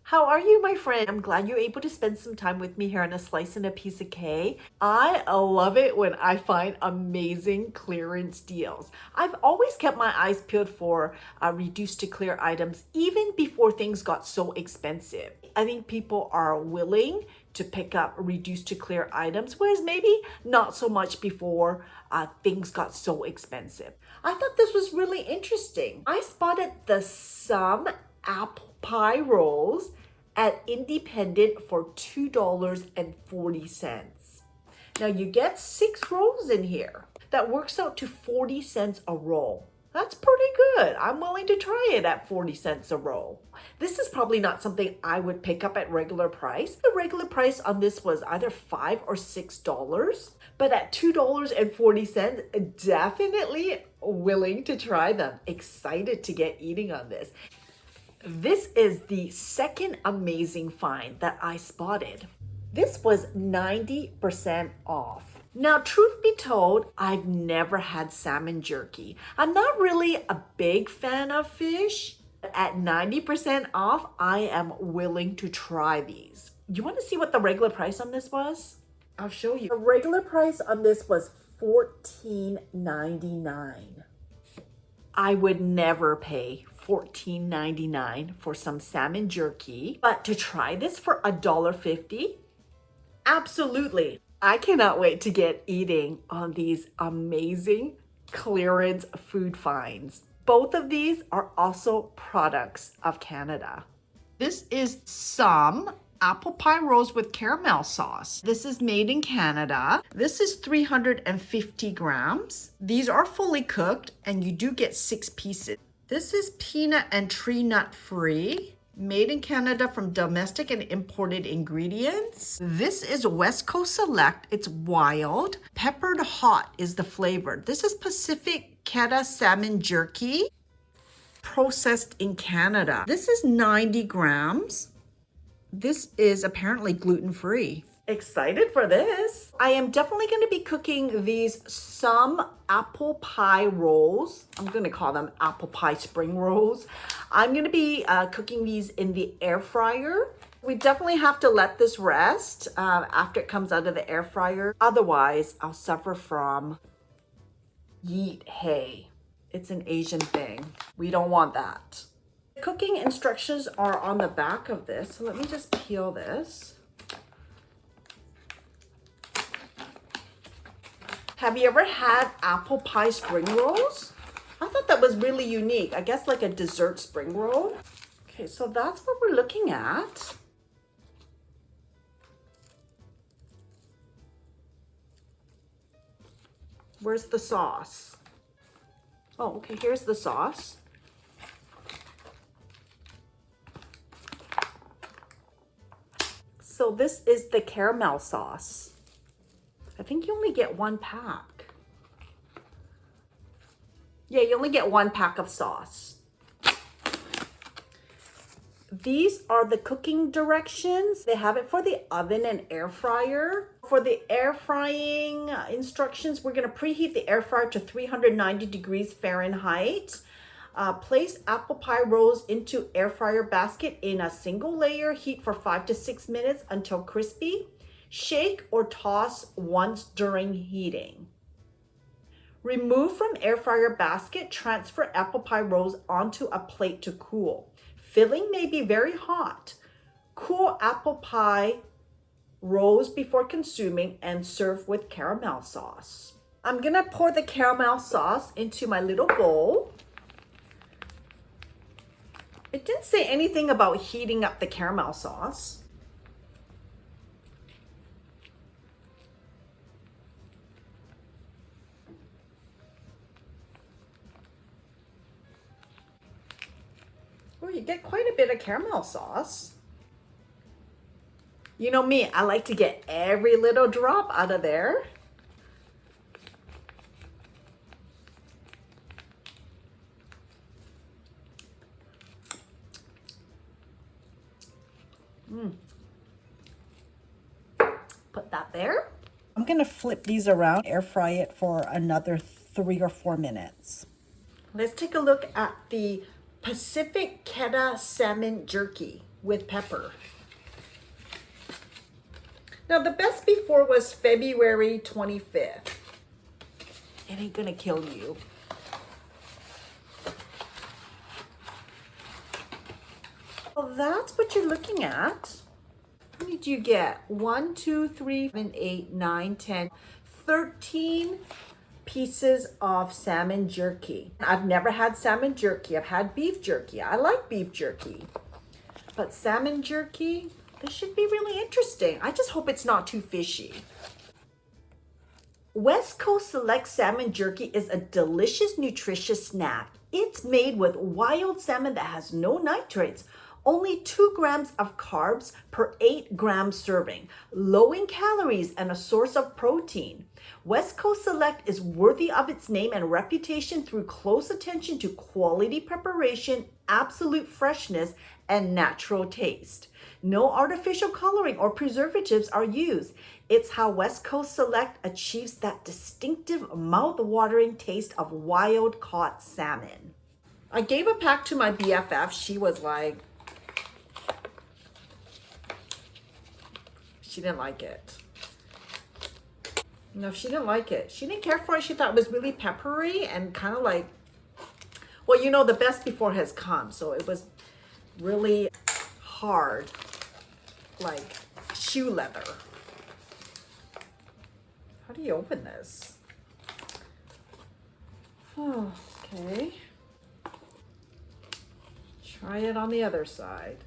How are you, my friend? I'm glad you're able to spend some time with me here on A Slice and a Piece of Cake. I love it when I find amazing clearance deals. I've always kept my eyes peeled for reduced to clear items even before things got so expensive. I think people are willing to pick up reduced to clear items, whereas maybe not so much before things got so expensive. I thought this was really interesting. I spotted the Some apple pie rolls at Independent for $2.40. Now you get 6 rolls in here. That works out to 40 cents a roll. That's pretty good. I'm willing to try it at 40 cents a roll. This is probably not something I would pick up at regular price. The regular price on this was either $5 or $6, but at $2.40, definitely willing to try them. Excited to get eating on this. This is the second amazing find that I spotted. This was 90% off. Now, truth be told, I've never had salmon jerky. I'm not really a big fan of fish. At 90% off, I am willing to try these. You want to see what the regular price on this was? I'll show you. The regular price on this was $14.99. I would never pay $14.99 for some salmon jerky, but to try this for $1.50, absolutely. I cannot wait to get eating on these amazing clearance food finds. Both of these are also products of Canada. This is Some apple pie rolls with caramel sauce. This is made in Canada. This is 350 grams. These are fully cooked and you do get 6 pieces. This is peanut and tree nut free, made in Canada from domestic and imported ingredients. This is West Coast Select. It's wild. Peppered hot is the flavor. This is Pacific Quetta salmon jerky, processed in Canada. This is 90 grams. This is apparently gluten-free. Excited for this. I am definitely going to be cooking these Some apple pie rolls. I'm going to call them apple pie spring rolls. I'm going to be cooking these in the air fryer. We definitely have to let this rest after it comes out of the air fryer. Otherwise, I'll suffer from yeet hay. It's an Asian thing. We don't want that. Cooking instructions are on the back of this. So let me just peel this. Have you ever had apple pie spring rolls? I thought that was really unique. I guess like a dessert spring roll. Okay, so that's what we're looking at. Where's the sauce? Oh, okay, here's the sauce. So this is the caramel sauce. I think you only get 1 pack. Yeah, you only get 1 pack of sauce. These are the cooking directions. They have it for the oven and air fryer. For the air frying instructions, we're gonna preheat the air fryer to 390 degrees Fahrenheit. Place apple pie rolls into air fryer basket in a single layer. Heat for 5 to 6 minutes until crispy. Shake or toss once during heating. Remove from air fryer basket. Transfer apple pie rolls onto a plate to cool. Filling may be very hot. Cool apple pie rolls before consuming and serve with caramel sauce. I'm gonna pour the caramel sauce into my little bowl. It didn't say anything about heating up the caramel sauce. Oh, you get quite a bit of caramel sauce. You know me, I like to get every little drop out of there. Put that there. I'm gonna flip these around, air fry it for another 3 or 4 minutes. Let's take a look at the Pacific Quetta salmon jerky. with pepper. Now the best before was February 25th. It ain't gonna kill you. Well, that's what you're looking at. How many did you get? 1, 2, 3, 7, 8, 9, 10, 13 pieces of salmon jerky. I've never had salmon jerky. I've had beef jerky. I like beef jerky. But salmon jerky, this should be really interesting. I just hope it's not too fishy. West Coast Select Salmon Jerky is a delicious, nutritious snack. It's made with wild salmon that has no nitrates, only 2 grams of carbs per 8 gram serving, low in calories and a source of protein. West Coast Select is worthy of its name and reputation through close attention to quality preparation, absolute freshness, and natural taste. No artificial coloring or preservatives are used. It's how West Coast Select achieves that distinctive mouth-watering taste of wild caught salmon. I gave a pack to my BFF. She was like, she didn't like it. No, she didn't like it. She didn't care for it. She thought it was really peppery and kind of like, well, you know, the best before has come. So it was really hard, like shoe leather. How do you open this? Oh, okay. Try it on the other side.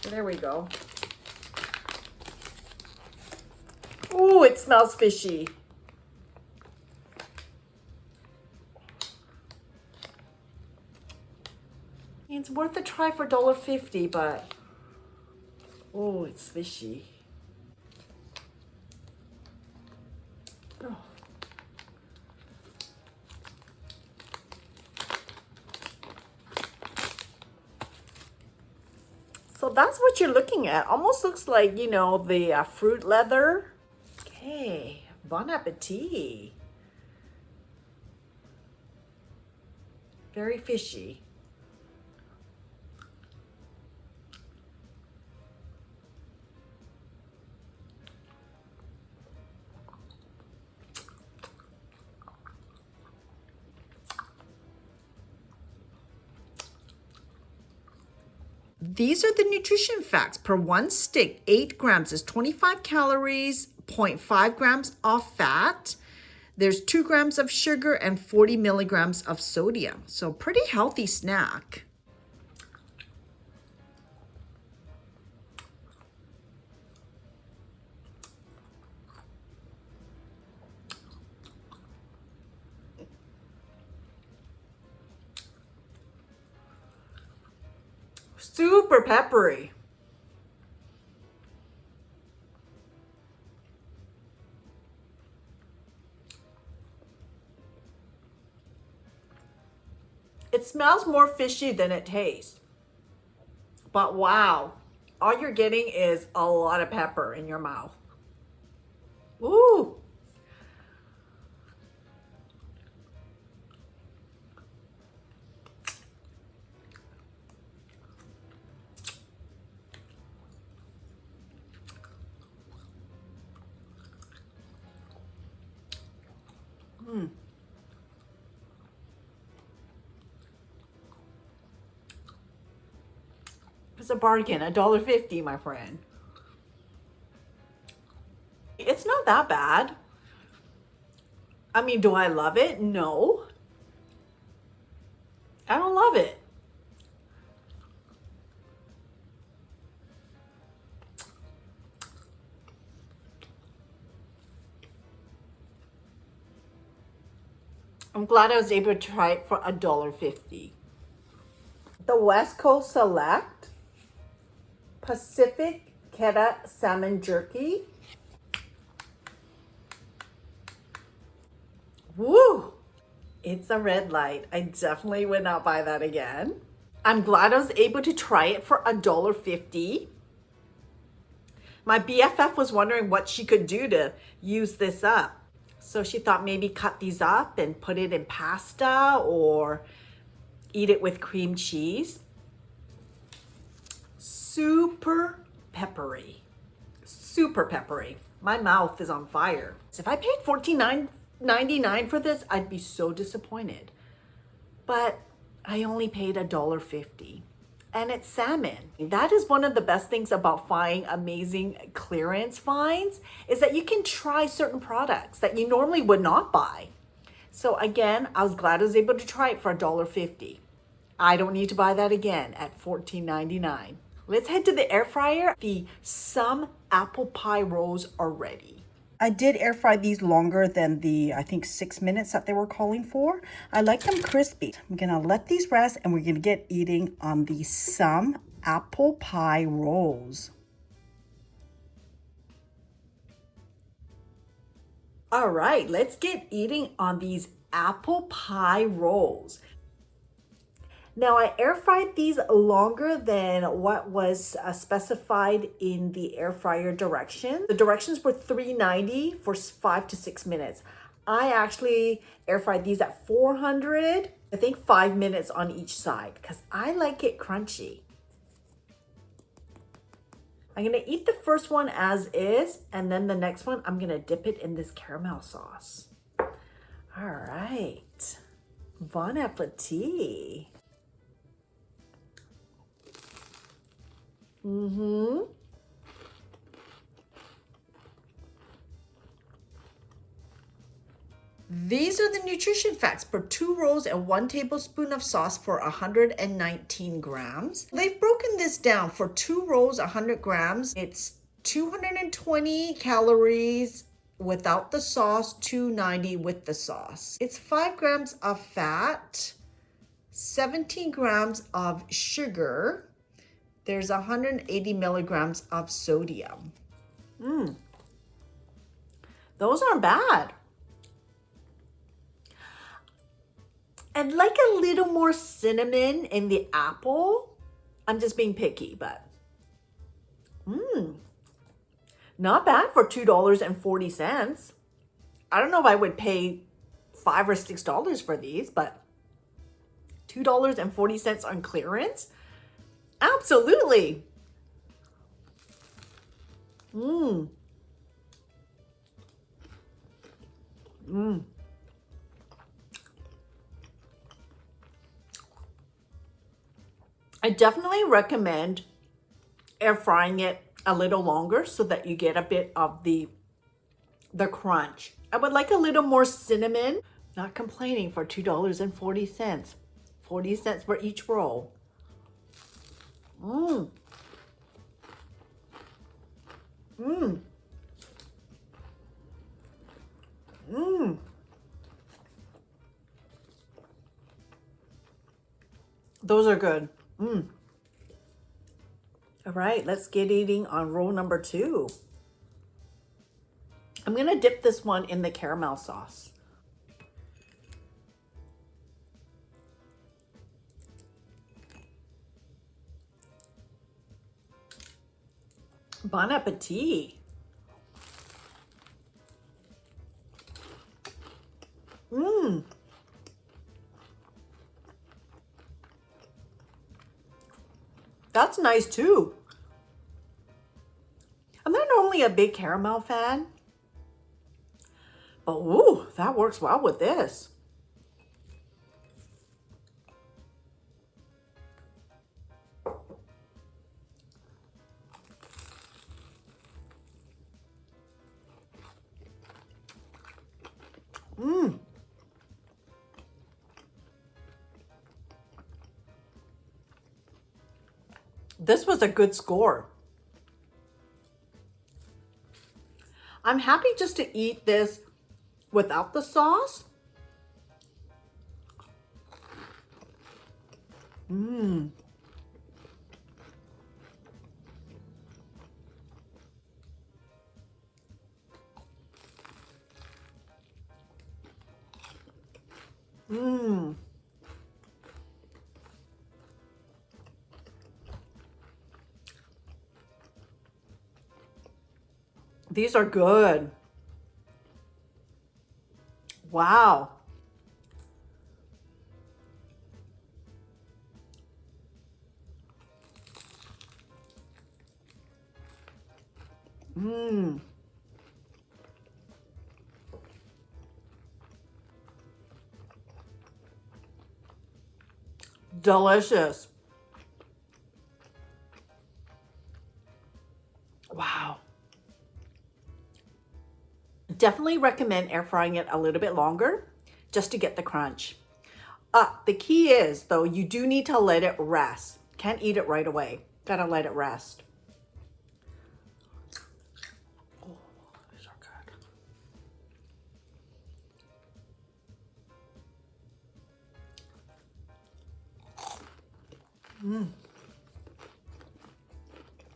There we go. Ooh, it smells fishy. It's worth a try for $1.50, but oh, it's fishy. Oh. So that's what you're looking at. Almost looks like, you know, the fruit leather. Okay, bon appetit. Very fishy. These are the nutrition facts. Per 1 stick, 8 grams is 25 calories, 0.5 grams of fat. There's 2 grams of sugar and 40 milligrams of sodium. So pretty healthy snack. Super peppery. It smells more fishy than it tastes. But wow, all you're getting is a lot of pepper in your mouth. Ooh. It's a bargain, $1.50, my friend. It's not that bad. I mean, do I love it? No. I don't love it. I'm glad I was able to try it for $1.50. The West Coast Select Pacific Keta Salmon Jerky. Woo! It's a red light. I definitely would not buy that again. I'm glad I was able to try it for $1.50. My BFF was wondering what she could do to use this up. So she thought maybe cut these up and put it in pasta or eat it with cream cheese. Super peppery. Super peppery. My mouth is on fire. If I paid $14.99 for this, I'd be so disappointed. But I only paid $1.50. And it's salmon. That is one of the best things about finding amazing clearance finds, is that you can try certain products that you normally would not buy. So again, I was glad I was able to try it for $1.50. I don't need to buy that again at $14.99. Let's head to the air fryer. The some apple pie rolls are ready. I did air fry these longer than the, I think, 6 minutes that they were calling for. I like them crispy. I'm gonna let these rest and we're gonna get eating on the some apple pie rolls. All right, let's get eating on these apple pie rolls. Now I air fried these longer than what was specified in the air fryer direction. The directions were 390 for 5 to 6 minutes. I actually air fried these at 400, I think 5 minutes on each side because I like it crunchy. I'm gonna eat the first one as is, and then the next one, I'm gonna dip it in this caramel sauce. All right, bon appetit. These are the nutrition facts per 2 rolls and 1 tablespoon of sauce for 119 grams. They've broken this down for 2 rolls, 100 grams. It's 220 calories without the sauce, 290 with the sauce. It's 5 grams of fat, 17 grams of sugar. There's 180 milligrams of sodium. Those aren't bad. I'd like a little more cinnamon in the apple. I'm just being picky, but not bad for $2.40. I don't know if I would pay $5 or $6 for these, but $2.40 on clearance? Absolutely. I definitely recommend air frying it a little longer so that you get a bit of the crunch. I would like a little more cinnamon. Not complaining for $2.40. 40 cents for each roll. Those are good. All right, let's get eating on roll number 2. I'm gonna dip this one in the caramel sauce. Bon appetit. That's nice too. I'm not normally a big caramel fan, but ooh, that works well with this. This was a good score. I'm happy just to eat this without the sauce. These are good. Wow. Mmm. Delicious. Wow. Definitely recommend air frying it a little bit longer just to get the crunch. The key is though, you do need to let it rest. Can't eat it right away. Gotta let it rest. Oh, these are good. Mmm.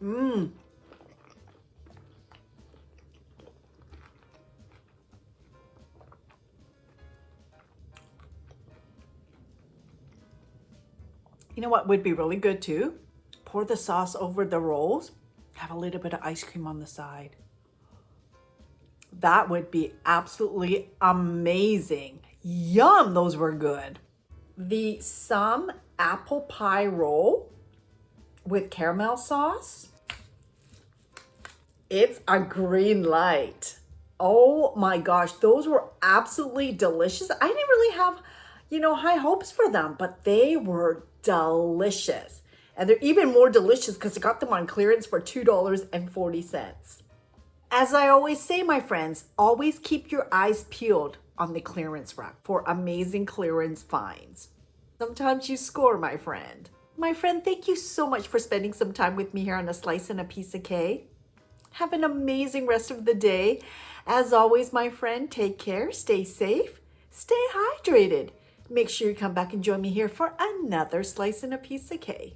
Mmm. You know what would be really good too? Pour the sauce over the rolls, have a little bit of ice cream on the side. That would be absolutely amazing. Yum, those were good. The some apple pie roll with caramel sauce. It's a green light. Oh my gosh, those were absolutely delicious. I didn't really have, high hopes for them, but they were delicious. And they're even more delicious because I got them on clearance for $2.40. As I always say, my friends, always keep your eyes peeled on the clearance rack for amazing clearance finds. Sometimes you score, my friend. My friend, thank you so much for spending some time with me here on A Slice and a Piece of Cake. Have an amazing rest of the day. As always, my friend, take care, stay safe, stay hydrated. Make sure you come back and join me here for another Slice and a Piece of Cake.